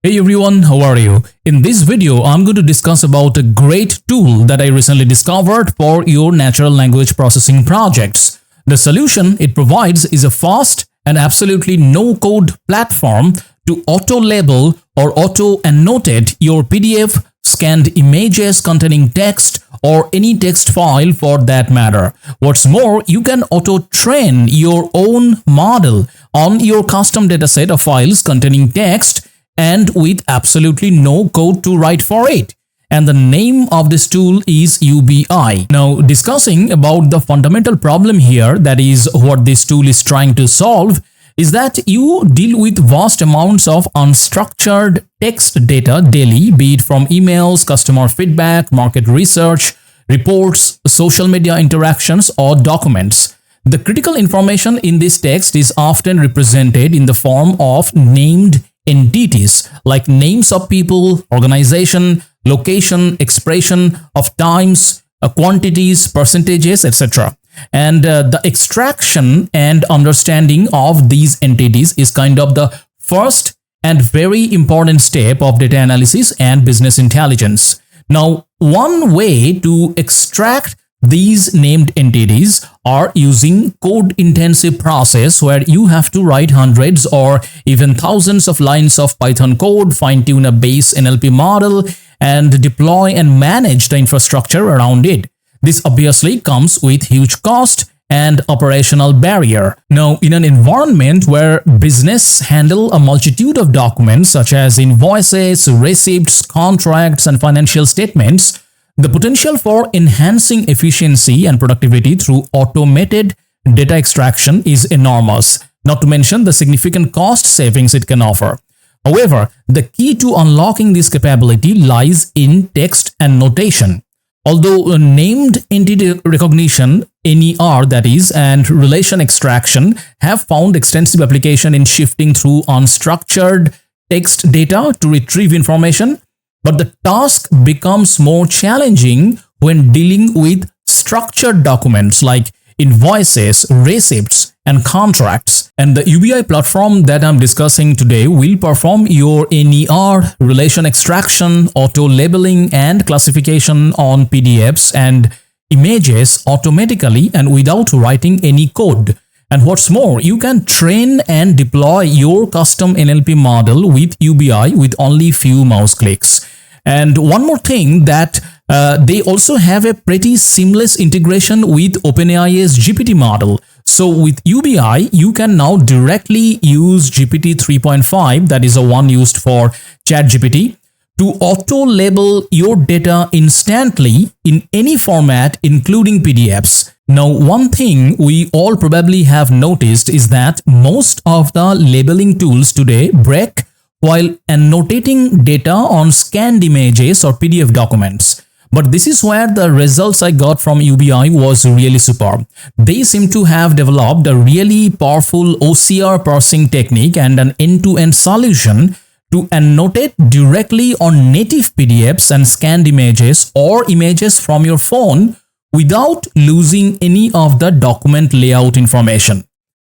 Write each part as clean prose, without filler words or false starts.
Hey everyone, how are you? In this video, I'm going to discuss about a great tool that I recently discovered for your natural language processing projects. The solution it provides is a fast and absolutely no-code platform to auto-label or auto-annotate your PDF, scanned images containing text, or any text file for that matter. What's more, you can auto-train your own model on your custom dataset of files containing text and with absolutely no code to write for it. And the name of this tool is UBIAI. Now, discussing about the fundamental problem here, that is what this tool is trying to solve, is that you deal with vast amounts of unstructured text data daily, be it from emails, customer feedback, market research, reports, social media interactions, or documents. The critical information in this text is often represented in the form of named entities like names of people, organization, location, expression of times, quantities, percentages, etc. And the extraction and understanding of these entities is kind of the first and very important step of data analysis and business intelligence. Now, one way to extract these named entities are using code-intensive process where you have to write hundreds or even thousands of lines of Python code, fine-tune a base NLP model, and deploy and manage the infrastructure around it. This obviously comes with huge cost and operational barrier. Now, in an environment where business handle a multitude of documents such as invoices, receipts, contracts, and financial statements, the potential for enhancing efficiency and productivity through automated data extraction is enormous, not to mention the significant cost savings it can offer. However, the key to unlocking this capability lies in text annotation. Although named entity recognition, NER that is, and relation extraction have found extensive application in shifting through unstructured text data to retrieve information, but the task becomes more challenging when dealing with structured documents like invoices, receipts, and contracts. And the UBIAI platform that I'm discussing today will perform your NER, relation extraction, auto-labeling, and classification on PDFs and images automatically and without writing any code. And what's more, you can train and deploy your custom NLP model with UBIAI with only few mouse clicks. And one more thing, that they also have a pretty seamless integration with OpenAI's GPT model. So with UBIAI, you can now directly use GPT 3.5, that is the one used for ChatGPT, to auto-label your data instantly in any format, including PDFs. Now, one thing we all probably have noticed is that most of the labeling tools today break while annotating data on scanned images or PDF documents. But this is where the results I got from UBIAI was really superb. They seem to have developed a really powerful OCR parsing technique and an end-to-end solution to annotate directly on native PDFs and scanned images or images from your phone without losing any of the document layout information.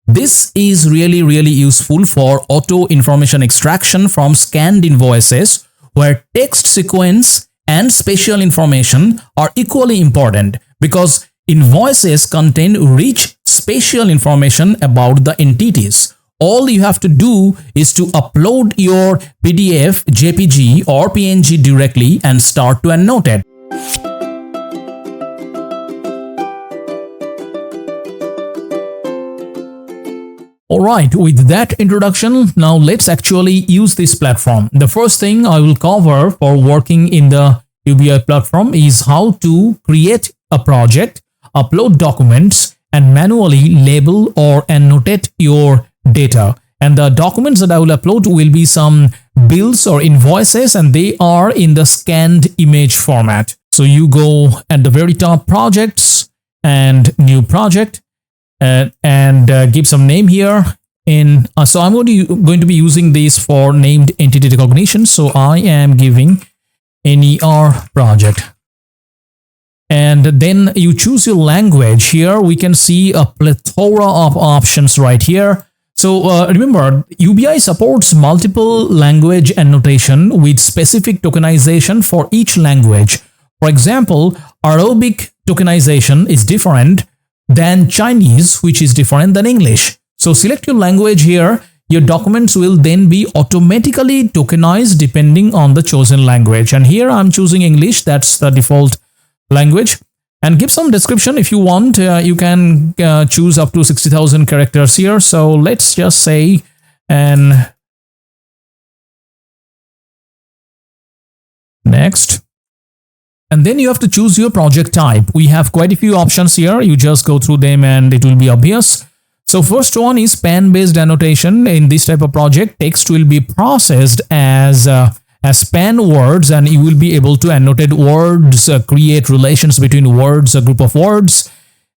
This is really useful for auto information extraction from scanned invoices where text sequence and spatial information are equally important because invoices contain rich spatial information about the entities. All you have to do is to upload your PDF, JPG, or PNG directly and start to annotate. Alright, with that introduction, now let's actually use this platform. The first thing I will cover for working in the UBIAI platform is how to create a project, upload documents, and manually label or annotate your data. And the documents that I will upload will be some bills or invoices, and they are in the scanned image format. So you go at the very top, projects and new project. And give some name here. So I'm going to be using this for named entity recognition. So I am giving NER project. And then you choose your language. Here we can see a plethora of options right here. So remember, UBI supports multiple language annotation with specific tokenization for each language. For example, Arabic tokenization is different than Chinese, which is different than English. So select your language here. Your documents will then be automatically tokenized depending on the chosen language. And here I'm choosing English. That's the default language. And give some description if you want. You can choose up to 60,000 characters here. So let's just say, and next. And then you have to choose your project type. We have quite a few options here. You just go through them and it will be obvious. So first one is span-based annotation. In this type of project, text will be processed as span words, and you will be able to annotate words, create relations between words, a group of words.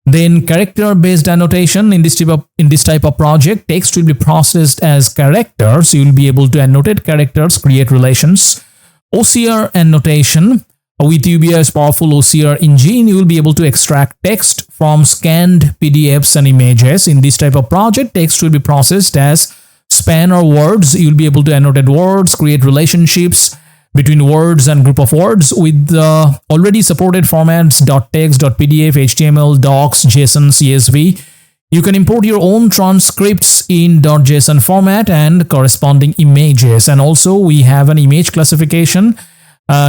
Then character-based annotation. In this type of project, text will be processed as characters. You will be able to annotate characters, create relations. OCR annotation. With UBI's powerful OCR engine, you will be able to extract text from scanned PDFs and images. In this type of project, text will be processed as span or words. You'll be able to annotate words, create relationships between words and group of words with the already supported formats .text, .pdf, HTML, docs, JSON, CSV. You can import your own transcripts in .json format and corresponding images. And also we have an image classification.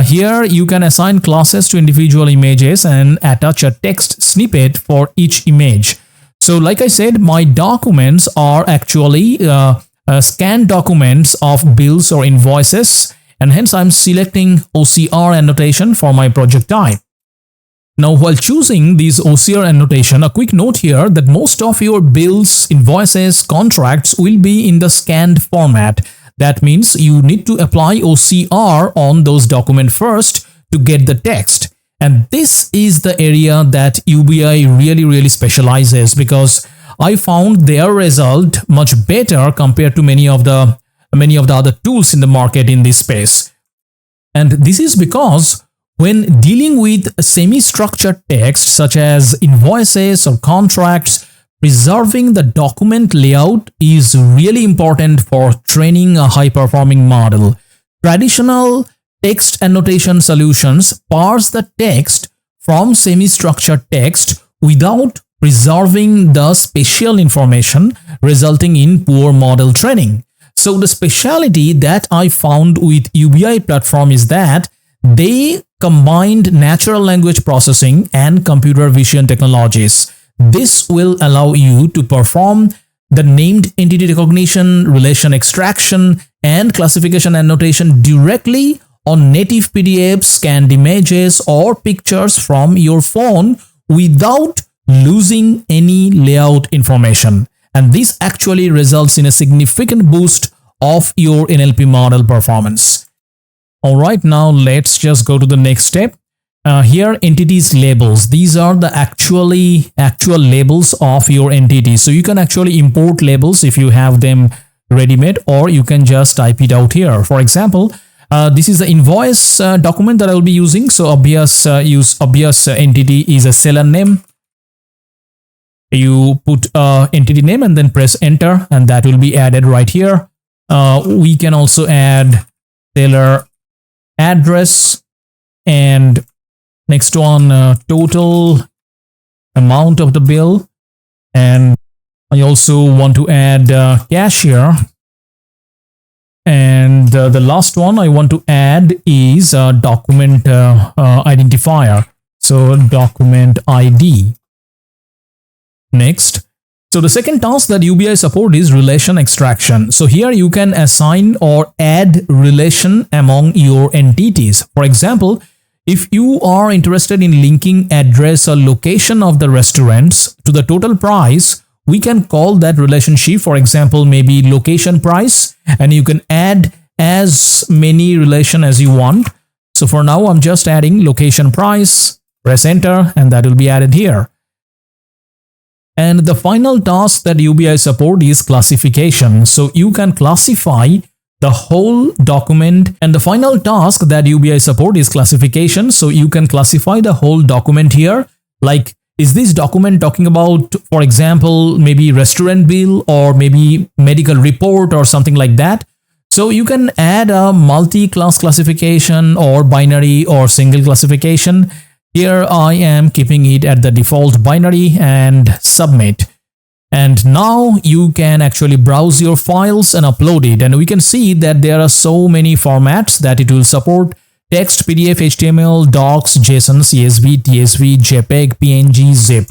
Here you can assign classes to individual images and attach a text snippet for each image. So like I said, my documents are actually scanned documents of bills or invoices, and hence I'm selecting OCR annotation for my project type. Now, while choosing these OCR annotation, a quick note here that most of your bills, invoices, contracts will be in the scanned format. That means you need to apply OCR on those documents first to get the text. And this is the area that UBI really specializes, because I found their result much better compared to many of the other tools in the market in this space. And this is because when dealing with semi-structured text such as invoices or contracts, preserving the document layout is really important for training a high-performing model. Traditional text annotation solutions parse the text from semi-structured text without preserving the spatial information, resulting in poor model training. So the specialty that I found with UBI platform is that they combined natural language processing and computer vision technologies. This will allow you to perform the named entity recognition, relation extraction, and classification annotation directly on native PDFs, scanned images, or pictures from your phone without losing any layout information. And this actually results in a significant boost of your NLP model performance. All right, now let's just go to the next step. Here, entities labels. These are the actual labels of your entities. So you can actually import labels if you have them ready-made, or you can just type it out here. For example, this is the invoice document that I will be using. So obvious entity is a seller name. You put entity name and then press enter, and that will be added right here. We can also add seller address, and next one, total amount of the bill. And I also want to add cashier. And the last one I want to add is document identifier. So document ID. Next. So the second task that UBI support is relation extraction. So here you can assign or add relation among your entities. For example, if you are interested in linking address or location of the restaurants to the total price, we can call that relationship, for example, maybe location price, and you can add as many relation as you want. So for now, I'm just adding location price, press enter, and that will be added here. And the final task that UBI support is classification. So you can classify the whole document, and the final task that UBI support is classification. So you can classify the whole document here. Like is this document talking about, for example, maybe restaurant bill or maybe medical report or something like that. So you can add a multi-class classification or binary or single classification. Here I am keeping it at the default binary and submit. And now you can actually browse your files and upload it. And we can see that there are so many formats that it will support: text, PDF, HTML, docs, JSON, CSV, TSV, JPEG, PNG, zip.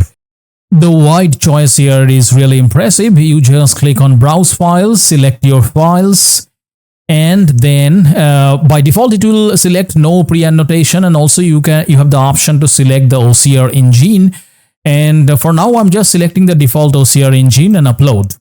The wide choice here is really impressive. You just click on browse files, select your files, and then by default it will select no pre-annotation, and also you have the option to select the OCR engine. And for now I'm just selecting the default OCR engine and upload.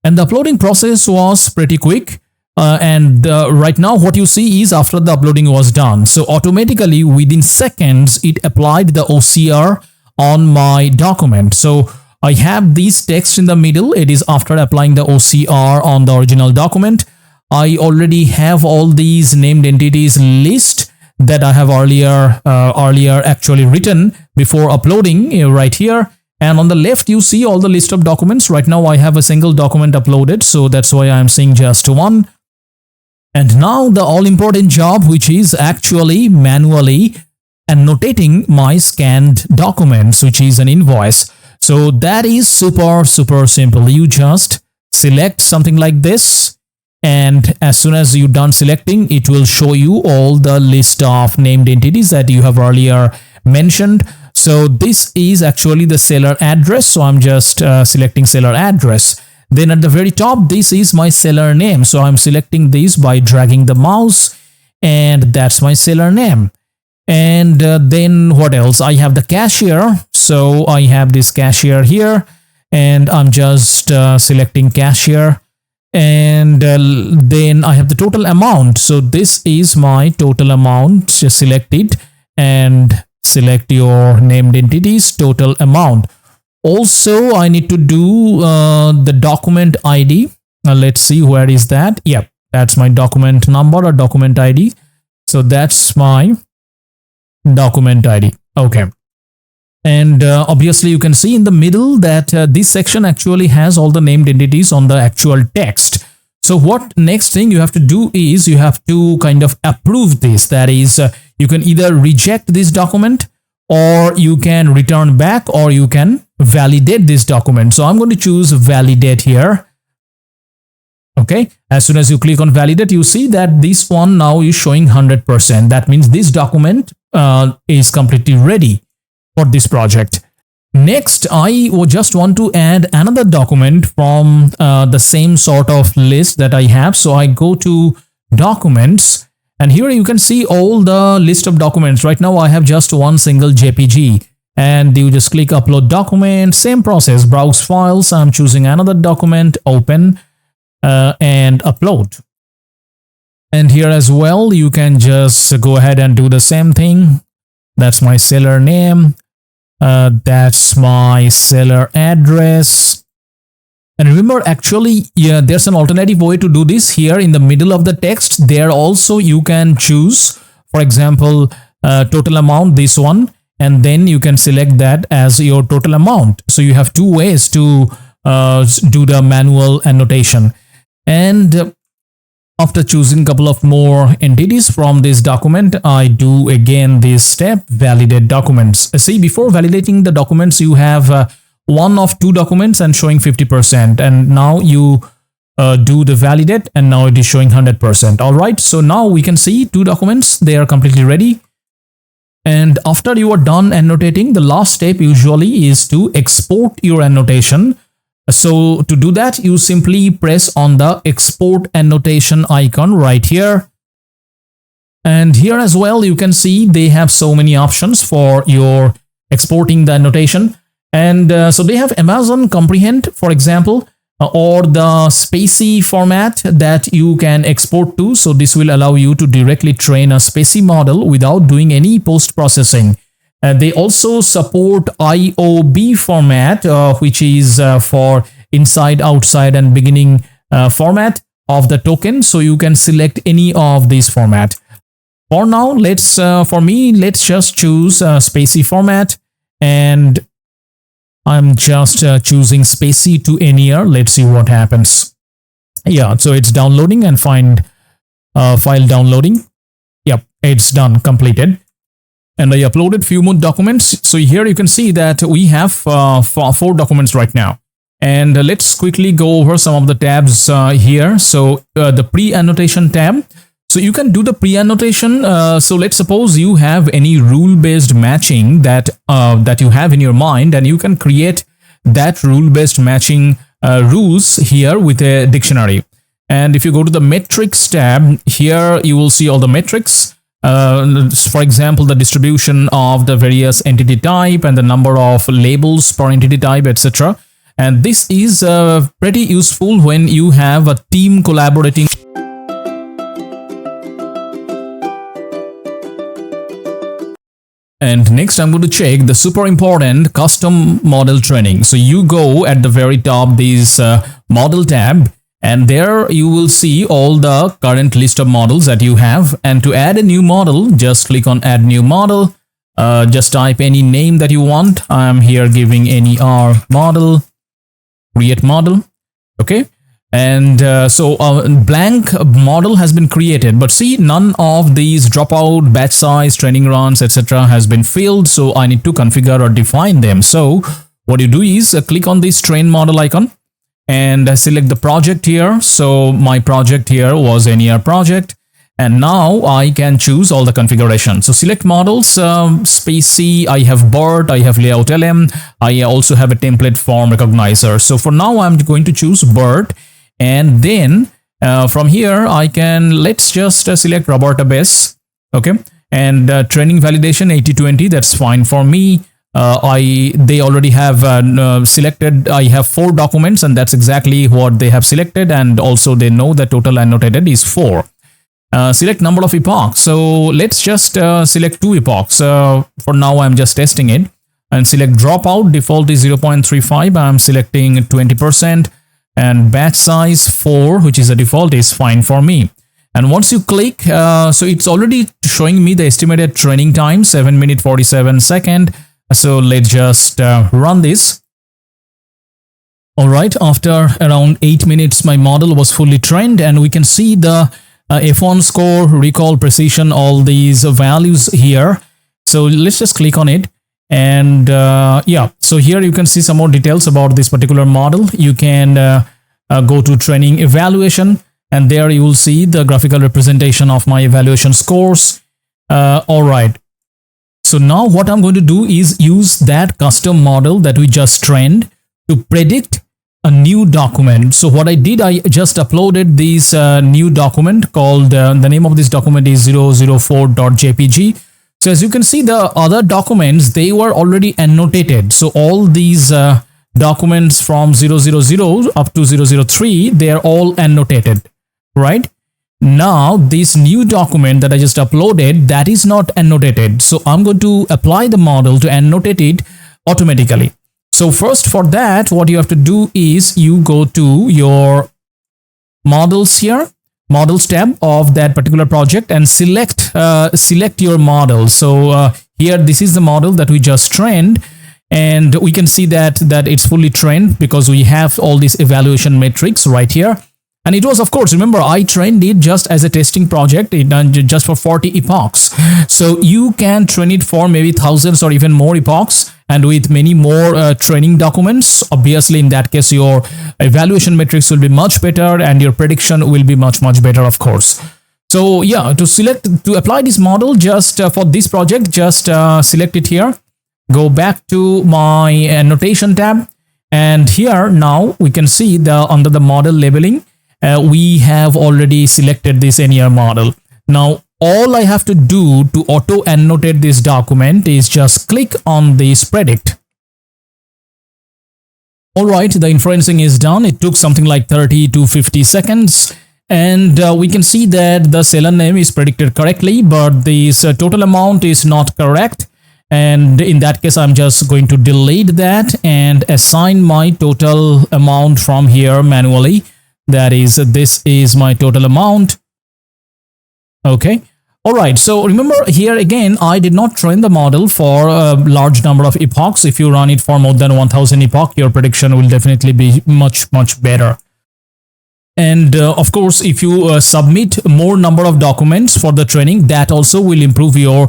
And the uploading process was pretty quick. Right now what you see is after the uploading was done, so automatically within seconds it applied the OCR on my document. So I have this text in the middle. It is after applying the OCR on the original document. I already have all these named entities list that I have earlier actually written before uploading right here. And on the left you see all the list of documents. Right now I have a single document uploaded, so that's why I'm seeing just one. And now the all-important job, which is actually manually annotating my scanned documents, which is an invoice. So that is super simple. You just select something like this, and as soon as you're done selecting, it will show you all the list of named entities that you have earlier mentioned. So this is actually the seller address, so I'm just selecting seller address. Then at the very top, this is my seller name, so I'm selecting this by dragging the mouse, and that's my seller name. And then what else? I have the cashier, so I have this cashier here, and I'm just selecting cashier. And then I have the total amount, so this is my total amount. Just select it and select your named entities total amount. Also I need to do the document ID. Let's see, where is that? Yep, that's my document number or document ID. So that's my document ID. Okay. And obviously you can see in the middle that this section actually has all the named entities on the actual text. So what next thing you have to do is you have to kind of approve this. That is, you can either reject this document, or you can return back, or you can validate this document. So I'm going to choose validate here. Okay. As soon as you click on validate, you see that this one now is showing 100%. That means this document is completely ready for this project. Next, I just want to add another document from the same sort of list that I have. So I go to documents, and here you can see all the list of documents. Right now I have just one single JPG, and you just click upload document. Same process, browse files. I'm choosing another document, open, and upload. And here as well you can just go ahead and do the same thing. That's my seller name. That's my seller address. And remember, actually, yeah, there's an alternative way to do this. Here in the middle of the text, there also you can choose, for example, total amount, this one, and then you can select that as your total amount. So you have two ways to do the manual annotation. And after choosing a couple of more entities from this document, I do again this step, validate documents. See, before validating the documents, you have one of two documents and showing 50%. And now you do the validate, and now it is showing 100%. All right. So now we can see two documents. They are completely ready. And after you are done annotating, the last step usually is to export your annotation. So to do that, you simply press on the export annotation icon right here. And here as well, you can see they have so many options for your exporting the annotation. And so they have Amazon Comprehend, for example, or the Spacy format that you can export to. So this will allow you to directly train a Spacy model without doing any post-processing. They also support IOB format, which is for inside, outside, and beginning format of the token. So you can select any of these format. For now, let's just choose Spacy format, and I'm just choosing Spacy to NER. Let's see what happens. Yeah, so it's downloading and find file downloading. Yep, it's done, completed. And I uploaded few more documents. So here you can see that we have 4 documents right now. And let's quickly go over some of the tabs here. So the pre-annotation tab. So you can do the pre-annotation. So let's suppose you have any rule-based matching that you have in your mind, and you can create that rule-based matching rules here with a dictionary. And if you go to the metrics tab, here you will see all the metrics. For example, the distribution of the various entity type and the number of labels per entity type, etc. And this is pretty useful when you have a team collaborating. And next I'm going to check the super important custom model training. So you go at the very top, this model tab, and there you will see all the current list of models that you have. And to add a new model, just click on add new model. Just type any name that you want. I'm here giving NER model, create model. Okay. And so a blank model has been created, but see, none of these dropout, batch size, training runs, etc. has been filled. So I need to configure or define them. So what you do is click on this train model icon and select the project here. So my project here was NER project. And now I can choose all the configurations. So select models, Spacy, I have BERT, I have layout LM, I also have a template form recognizer. So for now, I'm going to choose BERT. And then from here, I can, let's just select Roberta base. Okay. And training validation 80/20, that's fine for me. They already have selected, I have 4 documents, and that's exactly what they have selected. And also they know the total annotated is 4. Select number of epochs. So let's just select 2 epochs. For now, I'm just testing it. And select dropout, default is 0.35. I'm selecting 20%. And batch size 4, which is a default, is fine for me. And once you click, so it's already showing me the estimated training time, 7 minutes 47 seconds. So let's just run this. All right, after around 8 minutes, my model was fully trained, and we can see the F1 score, recall, precision, all these values here. So let's just click on it. And yeah, so here you can see some more details about this particular model. You can go to training evaluation, and there you will see the graphical representation of my evaluation scores. All right. So now what I'm going to do is use that custom model that we just trained to predict a new document. So what I did, I just uploaded this new document called, the name of this document is 004.jpg. So as you can see, the other documents, they were already annotated. So all these documents from 000 up to 003, they are all annotated, right? Now, this new document that I just uploaded, that is not annotated. So I'm going to apply the model to annotate it automatically. So first, for that, what you have to do is you go to your models here, models tab of that particular project, and select your model. So here, this is the model that we just trained, and we can see that it's fully trained because we have all these evaluation metrics right here. And it was, of course, remember, I trained it just as a testing project, just for 40 epochs. So you can train it for maybe thousands or even more epochs, and with many more training documents. Obviously, in that case, your evaluation metrics will be much better and your prediction will be much better, of course. So yeah, to apply this model, just for this project, just select it here. Go back to my annotation tab, and here now we can see under the model labeling, we have already selected this NER model. Now, all I have to do to auto annotate this document is just click on this predict. All right, the inferencing is done. It took something like 30 to 50 seconds. And we can see that the seller name is predicted correctly, but this total amount is not correct. And in that case, I'm just going to delete that and assign my total amount from here manually. That is, this is my total amount. Okay. Alright, so remember here again, I did not train the model for a large number of epochs. If you run it for more than 1000 epoch, your prediction will definitely be much better. And of course, if you submit more number of documents for the training, that also will improve your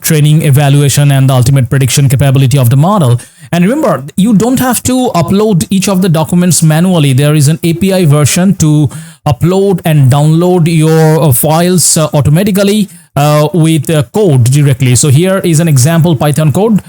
training evaluation and the ultimate prediction capability of the model. And remember, you don't have to upload each of the documents manually. There is an API version to upload and download your files automatically with code directly. So here is an example Python code.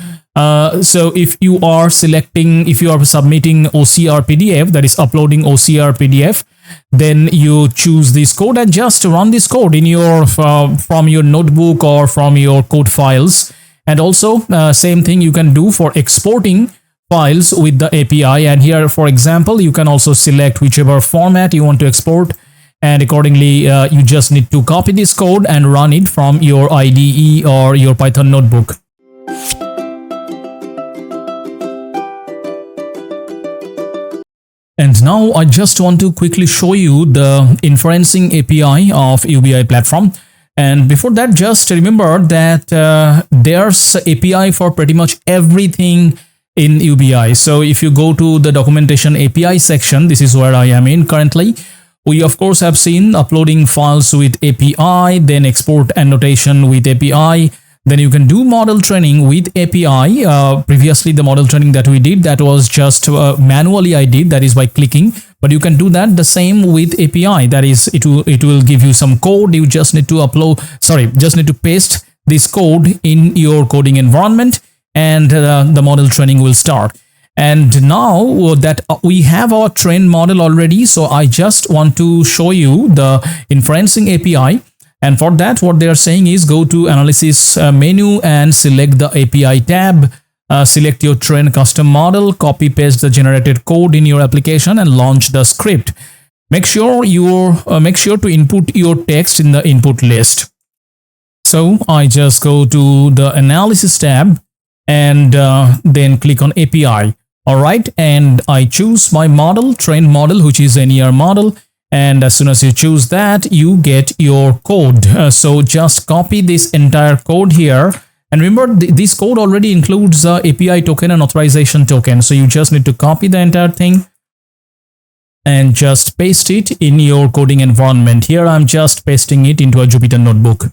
So if you are submitting OCR PDF, that is uploading OCR PDF, then you choose this code and just run this code in your from your notebook or from your code files. And also same thing you can do for exporting files with the API. And here, for example, you can also select whichever format you want to export, and accordingly you just need to copy this code and run it from your IDE or your Python notebook. And now I just want to quickly show you the inferencing API of UBI platform. And before that, just remember that there's API for pretty much everything in UBI. So if you go to the documentation API section, this is where I am in currently. We of course have seen uploading files with API, then export annotation with API. Then you can do model training with API. Previously, the model training that we did, that was just manually I did, that is by clicking. But you can do that the same with API. That is, it will give you some code. You just need to just need to paste this code in your coding environment, and the model training will start. And now that we have our trained model already, so I just want to show you the inferencing API. And for that, what they are saying is go to analysis menu and select the API tab. Select your trained custom model, copy paste the generated code in your application and launch the script. Make sure to input your text in the input list. So I just go to the analysis tab and then click on API. Alright, and I choose my model, trained model, which is NER model. And as soon as you choose that, you get your code. So just copy this entire code here. And remember, this code already includes the API token and authorization token. So you just need to copy the entire thing and just paste it in your coding environment. Here I'm just pasting it into a Jupyter notebook.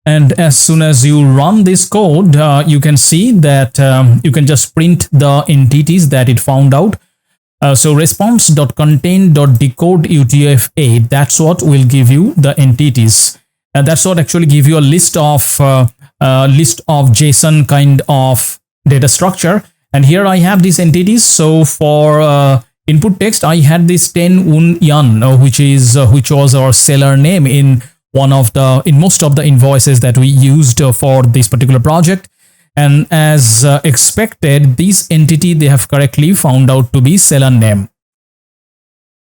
And as soon as you run this code, you can see that you can just print the entities that it found out. So response.contain.decode UTF-8, that's what will give you the entities. That's what actually give you a list of JSON kind of data structure. And here I have these entities. So for input text, I had this Ten Un Yan, which was our seller name in most of the invoices that we used for this particular project. And as expected, this entity they have correctly found out to be seller name.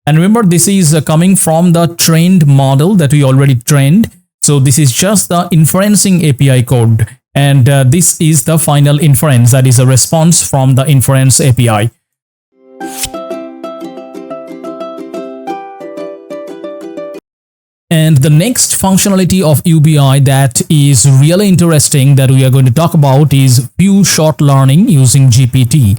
And remember, this is coming from the trained model that we already trained. So this is just the inferencing API code. And this is the final inference, that is a response from the inference API. And the next functionality of UBI that is really interesting that we are going to talk about is few shot learning using GPT.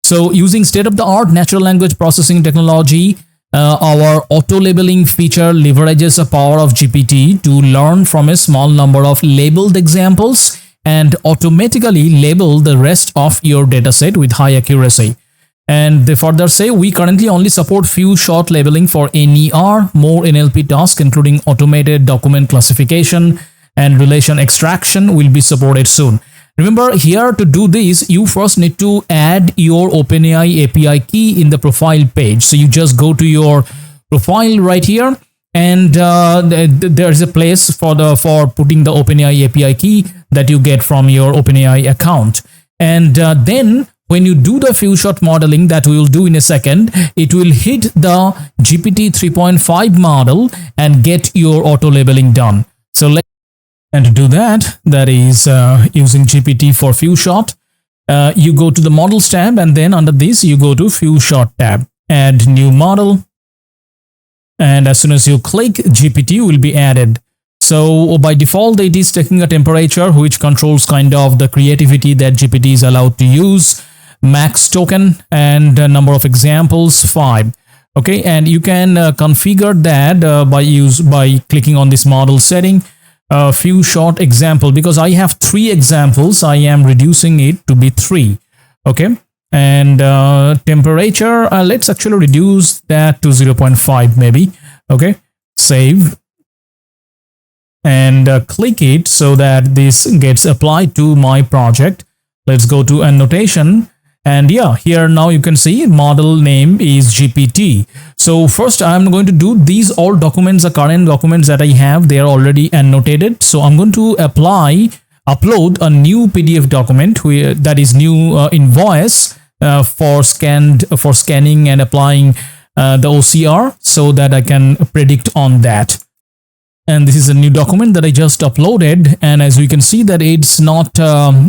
So using state-of-the-art natural language processing technology, our auto-labeling feature leverages the power of GPT to learn from a small number of labeled examples and automatically label the rest of your dataset with high accuracy. And they further say, we currently only support few shot labeling for NER. More NLP tasks, including automated document classification and relation extraction, will be supported soon. Remember, here to do this, you first need to add your OpenAI API key in the profile page. So you just go to your profile right here, and there is a place for putting the OpenAI API key that you get from your OpenAI account. And then when you do the few shot modeling that we will do in a second, it will hit the GPT 3.5 model and get your auto labeling done. So and to do that, that is using GPT for few shot, you go to the models tab, and then under this you go to few shot tab, add new model. And as soon as you click, GPT will be added. So by default, it is taking a temperature, which controls kind of the creativity that GPT is allowed to use. Max token and number of examples 5. Okay, and you can configure that by clicking on this model setting. A few short example, because I have 3 examples, I am reducing it to be 3. Okay, and temperature, let's actually reduce that to 0.5 maybe. Okay, save and click it so that this gets applied to my project. Let's go to annotation, and yeah, here now you can see model name is GPT. So first I'm going to do these all documents, the current documents that I have, they are already annotated. So I'm going to upload a new PDF document that is new invoice for scanning and applying the OCR, so that I can predict on that. And this is a new document that I just uploaded, and as we can see that it's not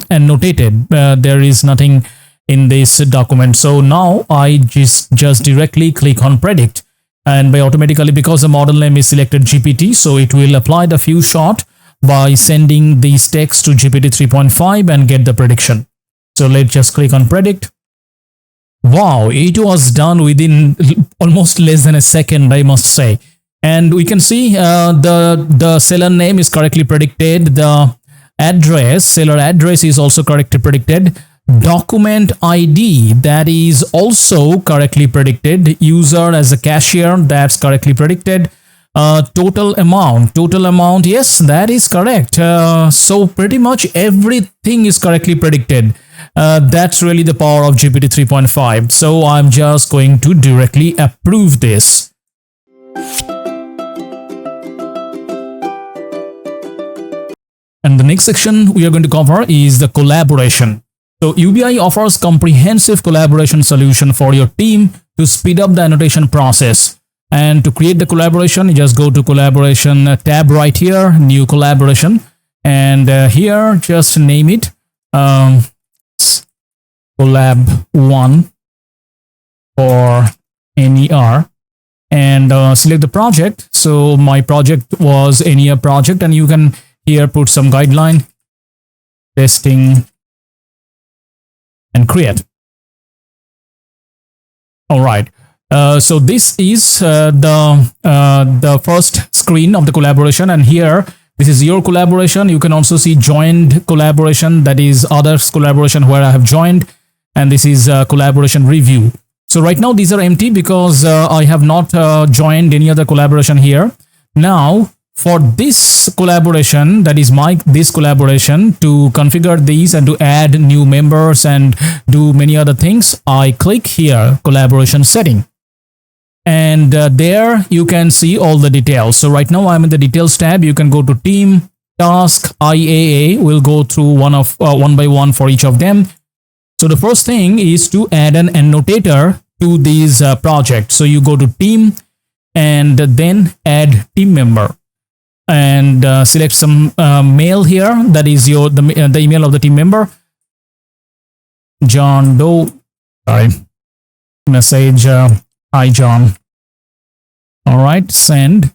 annotated. There is nothing in this document. So now I just directly click on predict, and by automatically, because the model name is selected GPT, so it will apply the few shot by sending these text to GPT 3.5 and get the prediction. So let's just click on predict. Wow, it was done within almost less than a second, I must say. And we can see the seller name is correctly predicted. The address, seller address is also correctly predicted. Document ID, that is also correctly predicted. User as a cashier, that's correctly predicted. Total amount, yes, that is correct. So pretty much everything is correctly predicted. That's really the power of GPT 3.5. So I'm just going to directly approve this. And the next section we are going to cover is the collaboration. So UBIAI offers comprehensive collaboration solution for your team to speed up the annotation process. And to create the collaboration, you just go to collaboration tab right here, new collaboration, and here just name it collab 1 or NER, and select the project. So my project was NER project, and you can here put some guideline, testing, and create. All right. So this is the first screen of the collaboration, and here this is your collaboration. You can also see joined collaboration, that is others collaboration where I have joined, and this is collaboration review. So right now these are empty because I have not joined any other collaboration here. Now for this collaboration, that is this collaboration, to configure these and to add new members and do many other things, I click here collaboration setting, and there you can see all the details. So right now I'm in the details tab. You can go to team, task, IAA. We'll go through one by one for each of them. So the first thing is to add an annotator to this project. So you go to team and then add team member, and select some mail here, that is the email of the team member. John Doe, sorry, message, hi John. All right, send,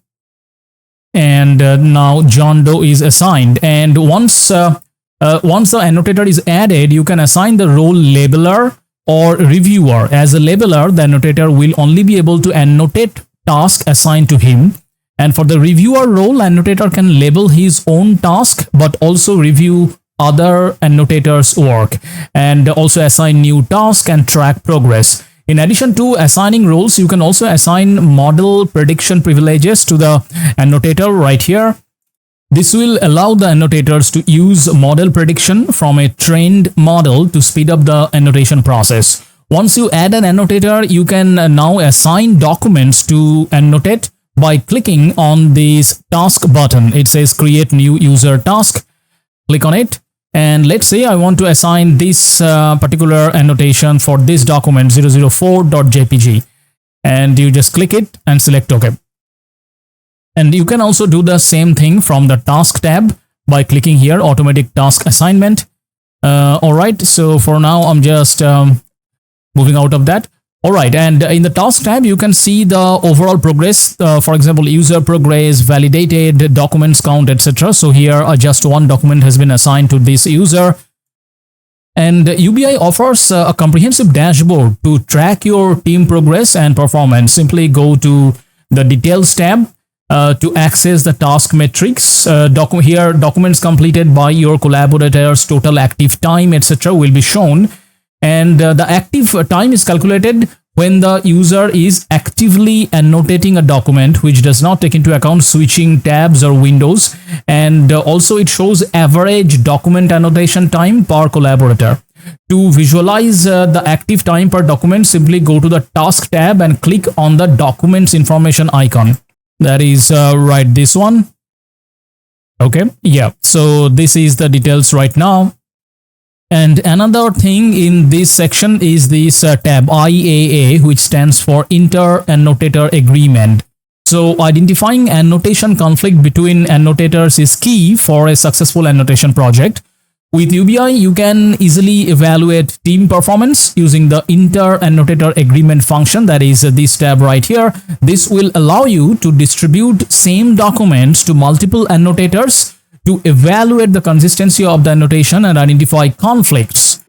and now John Doe is assigned. And once the annotator is added, you can assign the role labeler or reviewer. As a labeler, the annotator will only be able to annotate task assigned to him. And for the reviewer role, annotator can label his own task, but also review other annotators' work, and also assign new task and track progress. In addition to assigning roles, you can also assign model prediction privileges to the annotator right here. This will allow the annotators to use model prediction from a trained model to speed up the annotation process. Once you add an annotator, you can now assign documents to annotate by clicking on this task button. It says create new user task. Click on it, and let's say I want to assign this particular annotation for this document 004.jpg, and you just click it and select OK. And you can also do the same thing from the task tab by clicking here automatic task assignment. All right, so for now I'm just moving out of that. Alright, and in the task tab, you can see the overall progress, for example, user progress, validated, documents count, etc. So here just one document has been assigned to this user. And UBI offers a comprehensive dashboard to track your team progress and performance. Simply go to the details tab to access the task metrics. Here, documents completed by your collaborators, total active time, etc. will be shown. And the active time is calculated when the user is actively annotating a document, which does not take into account switching tabs or windows. And also it shows average document annotation time per collaborator. To visualize the active time per document, simply go to the task tab and click on the documents information icon. That is right, this one. Okay, yeah, so this is the details right now. And another thing in this section is this tab IAA, which stands for Inter-Annotator Agreement. So identifying annotation conflict between annotators is key for a successful annotation project. With UBI, you can easily evaluate team performance using the Inter-Annotator Agreement function, that is this tab right here. This will allow you to distribute same documents to multiple annotators to evaluate the consistency of the annotation and identify conflicts.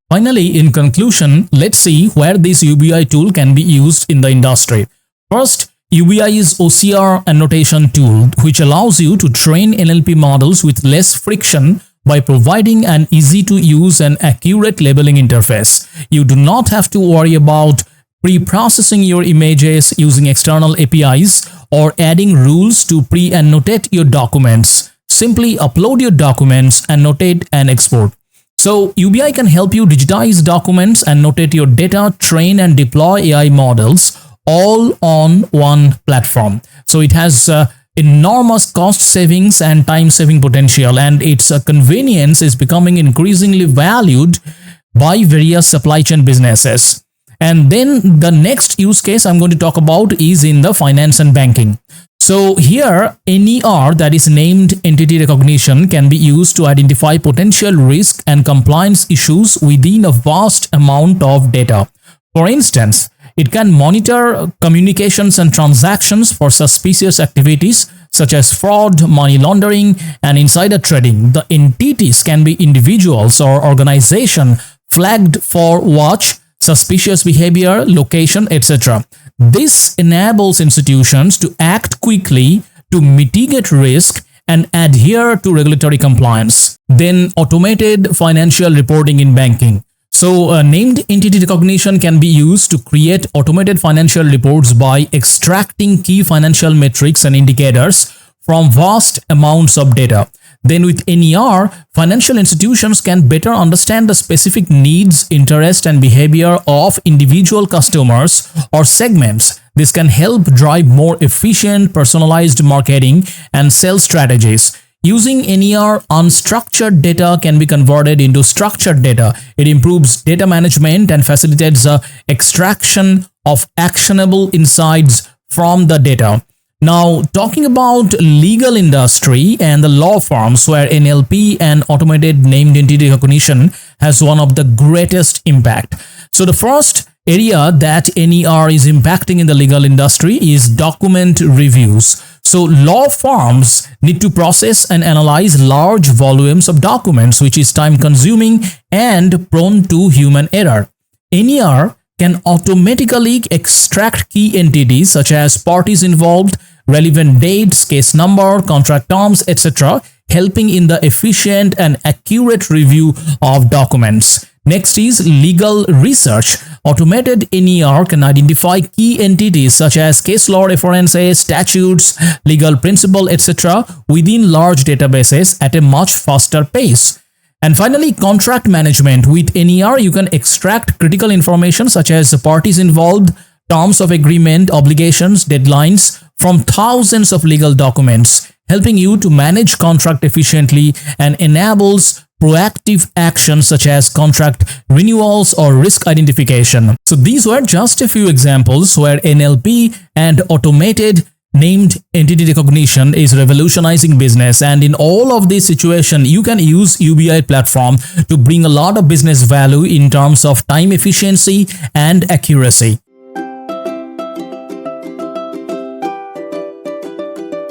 Finally, in conclusion, let's see where this UBI tool can be used in the industry. First, UBI is OCR annotation tool, which allows you to train NLP models with less friction by providing an easy-to-use and accurate labeling interface. You do not have to worry about pre-processing your images using external APIs or adding rules to pre-annotate your documents. Simply upload your documents, annotate, and export. So UBI can help you digitize documents, annotate your data, train and deploy AI models all on one platform. So it has enormous cost savings and time saving potential, and its convenience is becoming increasingly valued by various supply chain businesses. And then the next use case I'm going to talk about is in the finance and banking. So here, NER, that is named entity recognition, can be used to identify potential risk and compliance issues within a vast amount of data. For instance, it can monitor communications and transactions for suspicious activities such as fraud, money laundering, and insider trading. The entities can be individuals or organizations flagged for watch, suspicious behavior, location, etc. This enables institutions to act quickly to mitigate risk and adhere to regulatory compliance. Then automated financial reporting in banking. So named entity recognition can be used to create automated financial reports by extracting key financial metrics and indicators from vast amounts of data. Then with NER, financial institutions can better understand the specific needs, interest, and behavior of individual customers or segments. This can help drive more efficient, personalized marketing and sales strategies. Using NER, unstructured data can be converted into structured data. It improves data management and facilitates the extraction of actionable insights from the data. Now, talking about legal industry and the law firms where NLP and automated named entity recognition has one of the greatest impact. So the first area that NER is impacting in the legal industry is document reviews. So law firms need to process and analyze large volumes of documents, which is time consuming and prone to human error. NER can automatically extract key entities such as parties involved, relevant dates, case number, contract terms, etc., helping in the efficient and accurate review of documents. Next is legal research. Automated NER can identify key entities such as case law references, statutes, legal principle, etc. within large databases at a much faster pace. And finally, contract management. With NER, you can extract critical information such as the parties involved, terms of agreement, obligations, deadlines from thousands of legal documents, helping you to manage contract efficiently and enables proactive actions such as contract renewals or risk identification. So these were just a few examples where NLP and automated named entity recognition is revolutionizing business, and in all of this situation you can use UBI platform to bring a lot of business value in terms of time efficiency and accuracy.